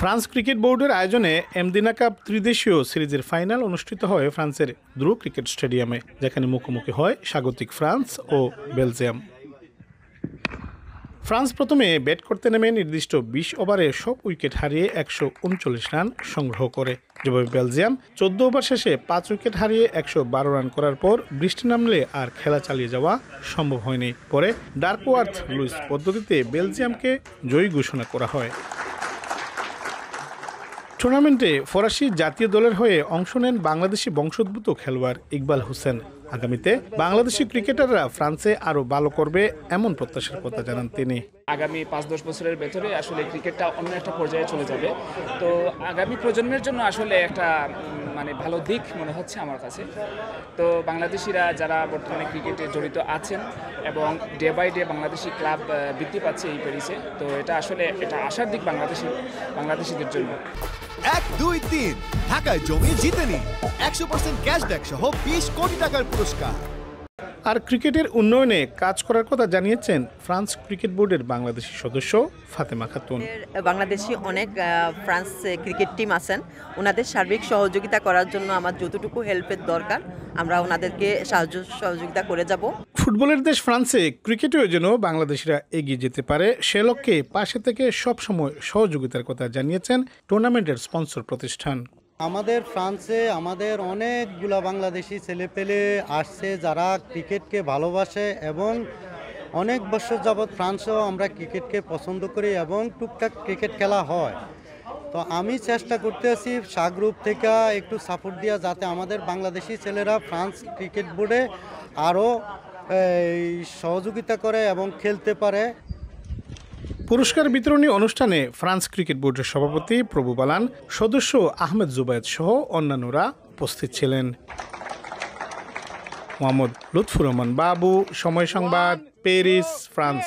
France cricket বোর্ডের আয়োজনে এমদিনা cup ত্রিদেশীয় সিরিজের ফাইনাল অনুষ্ঠিত হয় ফ্রান্সের দ্রু ক্রিকেট স্টেডিয়ামে, যেখানে মুখোমুখি হয় স্বাগতিক ফ্রান্স ও বেলজিয়াম। ফ্রান্স প্রথমে ব্যাট করতে নেমে নির্দিষ্ট ২০ ওভারে সব উইকেট হারিয়ে ১৩৯ রান সংগ্রহ করে। যেভাবে বেলজিয়াম ১৪ ওভার শেষে ৫ উইকেট হারিয়ে ১১২ রান করার পর বৃষ্টি নামলে আর খেলা চালিয়ে যাওয়া সম্ভব হয়নি। পরে ডার্কওয়ার্থ লুইস পদ্ধতিতে বেলজিয়ামকে জয়ী ঘোষণা করা হয়। টুর্নামেন্টে ফরাসি জাতীয় দলের হয়ে অংশ নেন বাংলাদেশি বংশোদ্ভূত খেলোয়াড় ইকবাল হোসেন। আগামীতে বাংলাদেশি ক্রিকেটাররা ফ্রান্সে আরও ভালো করবে এমন প্রত্যাশার কথা জানান তিনি। আগামী ৫-১০ বছরের ভেতরে আসলে ক্রিকেটটা অন্য একটা পর্যায়ে চলে যাবে। তো আগামী প্রজন্মের জন্য আসলে একটা ভালো দিক মনে হচ্ছে আমার কাছে। তো বাংলাদেশিরা যারা বর্তমানে ক্রিকেটে জড়িত আছেন এবং day by day Bangladeshi club বৃদ্ধি পাচ্ছে এই প্যারিসে, তো এটা আসলে এটা আশার দিক বাংলাদেশিদের জন্য। ১-২-৩ ঢাকায় জমি জিতে নিন ১০০% ক্যাশব্যাক সহ ২০ কোটি টাকার পুরস্কার। আর ক্রিকেটের উন্নয়নে কাজ করার কথা জানিয়েছেন ফ্রান্স ক্রিকেট বোর্ডের বাংলাদেশি সদস্য ফাতেমা খাতুন। বাংলাদেশি অনেক ফ্রান্স ক্রিকেট টিম আছেন, ওনাদের সার্বিক সহযোগিতা করার জন্য আমার যতটুকু হেল্পের দরকার আমরা ওনাদেরকে সহযোগিতা করে যাব। ফুটবলের দেশ ফ্রান্সে ক্রিকেটেও যেন বাংলাদেশিরা এগিয়ে যেতে পারে, সে লক্ষ্যে পাশে থেকে সবসময় সহযোগিতার কথা জানিয়েছেন টুর্নামেন্টের স্পন্সর প্রতিষ্ঠান। আমাদের ফ্রান্সে আমাদের অনেকগুলা বাংলাদেশি ছেলেপেলে আসছে যারা ক্রিকেটকে ভালোবাসে এবং অনেক বছর যাবৎ ফ্রান্সেও আমরা ক্রিকেটকে পছন্দ করি এবং টুকটাক ক্রিকেট খেলা হয়। তো আমি চেষ্টা করতেছি গ্রুপ থেকে একটু সাপোর্ট দেওয়া, যাতে আমাদের বাংলাদেশি ছেলেরা ফ্রান্স ক্রিকেট বোর্ডে আরও সহযোগিতা করে এবং খেলতে পারে। পুরস্কার বিতরণী অনুষ্ঠানে ফ্রান্স ক্রিকেট বোর্ডের সভাপতি প্রভু বালান, সদস্য আহমেদ জুবায়েদ সহ অন্যান্যরা উপস্থিত ছিলেন। মোহাম্মদ লুৎফুর রহমান বাবু, সময় সংবাদ, প্যারিস, ফ্রান্স।